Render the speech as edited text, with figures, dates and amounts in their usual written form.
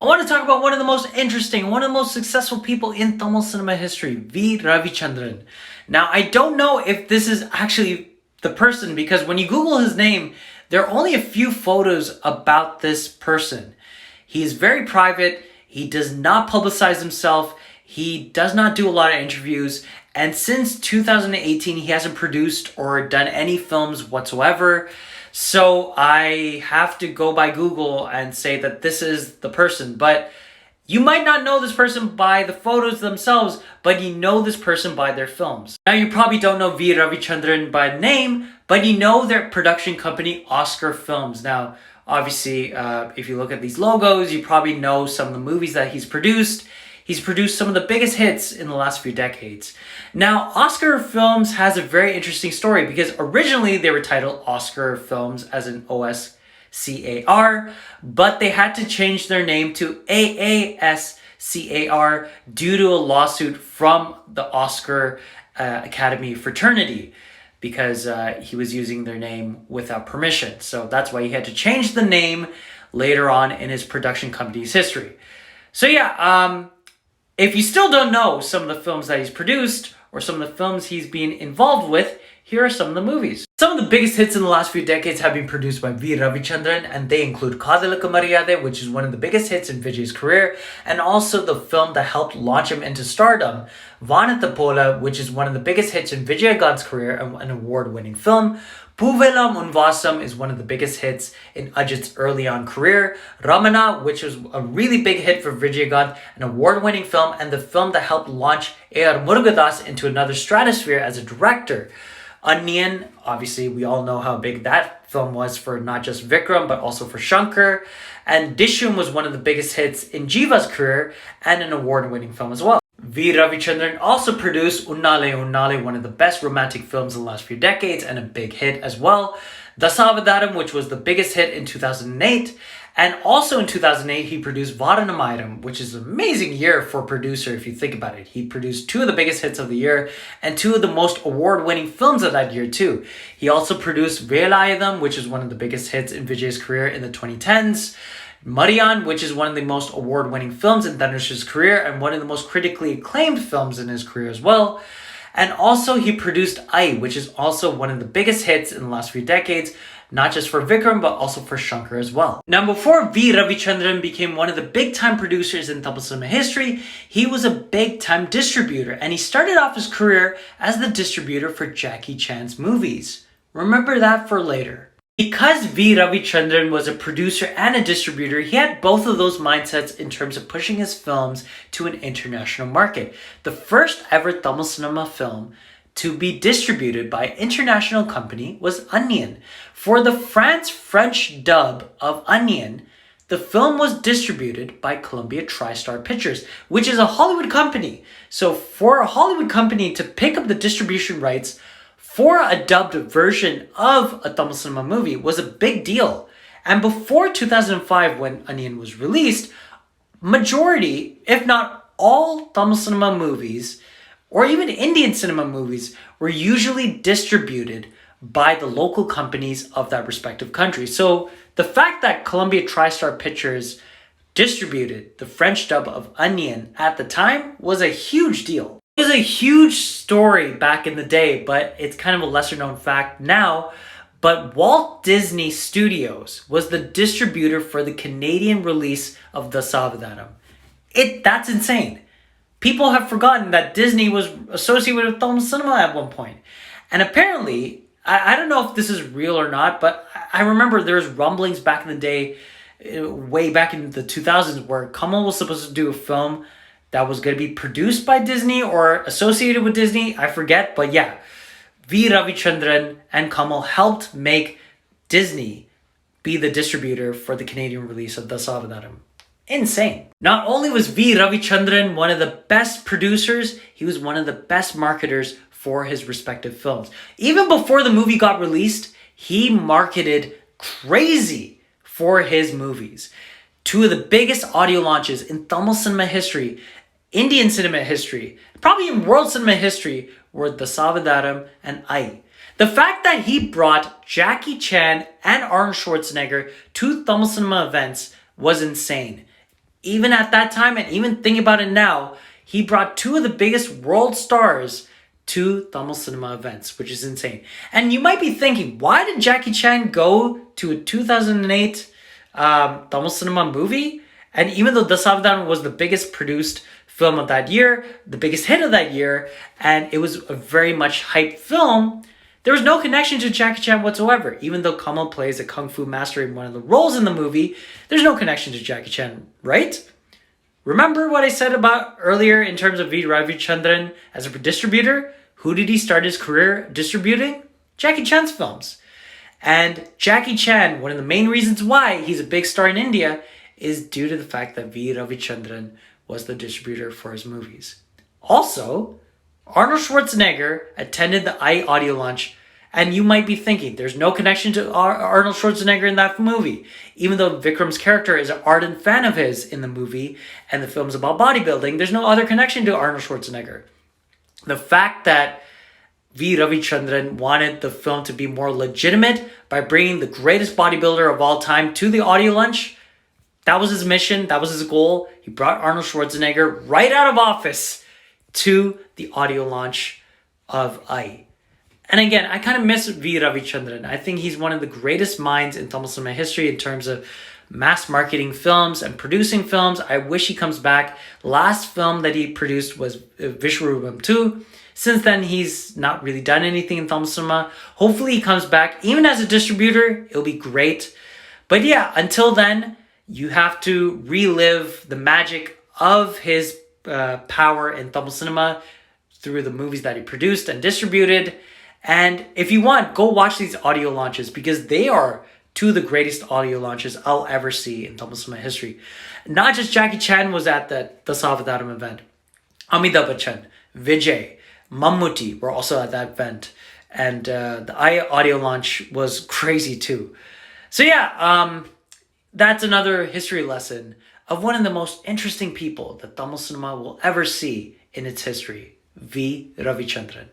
I want to talk about one of the most interesting, one of the most successful people in Tamil cinema history, V. Ravichandran. Now, I don't know if this is actually the person because when you Google his name, there are only a few photos about this person. He is very private. He does not publicize himself. He does not do a lot of interviews. And since 2018, he hasn't produced or done any films whatsoever. So I have to go by Google and say that this is the person. But you might not know this person by the photos themselves, but you know this person by their films. Now, you probably don't know V. Ravichandran by name, but you know their production company, Oscar Films. Now, obviously, if you look at these logos, you probably know some of the movies that he's produced. He's produced some of the biggest hits in the last few decades. Now, Oscar Films has a very interesting story because originally they were titled Oscar Films as in OSCAR, but they had to change their name to AASCAR due to a lawsuit from the Oscar Academy fraternity because he was using their name without permission. So that's why he had to change the name later on in his production company's history. So yeah, if you still don't know some of the films that he's produced or some of the films he's been involved with, here are some of the movies. Some of the biggest hits in the last few decades have been produced by V. Ravichandran, and they include Kadalaka Mariyade, which is one of the biggest hits in Vijay's career, and also the film that helped launch him into stardom, Vanathapola, which is one of the biggest hits in Vijayagant's career and an award-winning film. Puvelam Unvasam is one of the biggest hits in Ajit's early on career. Ramana, which was a really big hit for Vijayagant, an award-winning film, and the film that helped launch A.R. Murugadas into another stratosphere as a director. Onion, obviously we all know how big that film was for not just Vikram but also for Shankar. And Dishum was one of the biggest hits in Jiva's career and an award-winning film as well. V. Ravichandran also produced Unnale Unnale, one of the best romantic films in the last few decades and a big hit as well. Dasavadaram, which was the biggest hit in 2008. And also in 2008, he produced Varanamayiram, which is an amazing year for a producer if you think about it. He produced two of the biggest hits of the year and two of the most award-winning films of that year too. He also produced Velayadam, which is one of the biggest hits in Vijay's career in the 2010s. Marian, which is one of the most award-winning films in Dhanush's career and one of the most critically acclaimed films in his career as well. And also he produced Ai, which is also one of the biggest hits in the last few decades, not just for Vikram, but also for Shankar as well. Now, before V. Ravichandran became one of the big-time producers in Tamil cinema history, he was a big-time distributor, and he started off his career as the distributor for Jackie Chan's movies. Remember that for later. Because V. Ravichandran was a producer and a distributor, he had both of those mindsets in terms of pushing his films to an international market. The first ever Tamil cinema film to be distributed by an international company was Onion. For the French dub of Onion, the film was distributed by Columbia TriStar Pictures, which is a Hollywood company. So for a Hollywood company to pick up the distribution rights for a dubbed version of a Tamil cinema movie was a big deal. And before 2005, when Onion was released, majority, if not all Tamil cinema movies, or even Indian cinema movies, were usually distributed by the local companies of that respective country. So the fact that Columbia TriStar Pictures distributed the French dub of Onion at the time was a huge deal. It was a huge story back in the day, but it's kind of a lesser known fact now. But Walt Disney Studios was the distributor for the Canadian release of Dasavadaram. That's insane. People have forgotten that Disney was associated with Tamil cinema at one point. And apparently, I don't know if this is real or not, but I remember there was rumblings back in the day, way back in the 2000s, where Kamal was supposed to do a film that was going to be produced by Disney or associated with Disney. I forget, but yeah. V. Ravichandran and Kamal helped make Disney be the distributor for the Canadian release of Dasavadaram. Insane. Not only was V. Ravichandran one of the best producers, he was one of the best marketers for his respective films. Even before the movie got released, he marketed crazy for his movies. Two of the biggest audio launches in Tamil cinema history, Indian cinema history, probably in world cinema history, were Dasavadaram and Ai. The fact that he brought Jackie Chan and Arnold Schwarzenegger to Tamil cinema events was insane. even at that time, and even think about it now, he brought two of the biggest world stars to Tamil cinema events, which is insane. And you might be thinking, why did Jackie Chan go to a 2008 Tamil cinema movie? And even though Dasavadhan was the biggest produced film of that year, the biggest hit of that year, and it was a very much hyped film, there was no connection to Jackie Chan whatsoever. Even though Kamal plays a kung fu master in one of the roles in the movie, there's no connection to Jackie Chan, right? Remember what I said about earlier in terms of V. Ravichandran as a distributor? Who did he start his career distributing? Jackie Chan's films. And Jackie Chan, one of the main reasons why he's a big star in India is due to the fact that V. Ravichandran was the distributor for his movies. Also, Arnold Schwarzenegger attended the I audio launch, and you might be thinking there's no connection to Arnold Schwarzenegger in that movie, even though Vikram's character is an ardent fan of his in the movie and the film's about bodybuilding. There's no other connection to Arnold Schwarzenegger. The fact that V. Ravichandran wanted the film to be more legitimate by bringing the greatest bodybuilder of all time to the audio launch, that was his mission, that was his goal. He brought Arnold Schwarzenegger right out of office to the audio launch of I. And again, I kind of miss V. Ravichandran. I think he's one of the greatest minds in Tamil cinema history in terms of mass marketing films and producing films. I wish he comes back. Last film that he produced was Vishwarupam 2. Since then, he's not really done anything in Tamil cinema. Hopefully he comes back. Even as a distributor, it'll be great. But yeah, until then, you have to relive the magic of his power in Tamil cinema through the movies that he produced and distributed. And if you want, go watch these audio launches because they are two of the greatest audio launches I'll ever see in Tamil cinema history. Not just Jackie Chan was at the Dasavadaram event. Amitabh Bachchan, Vijay, Mammootty were also at that event. And the I audio launch was crazy too. So yeah, that's another history lesson of one of the most interesting people that Tamil cinema will ever see in its history, V. Ravichandran.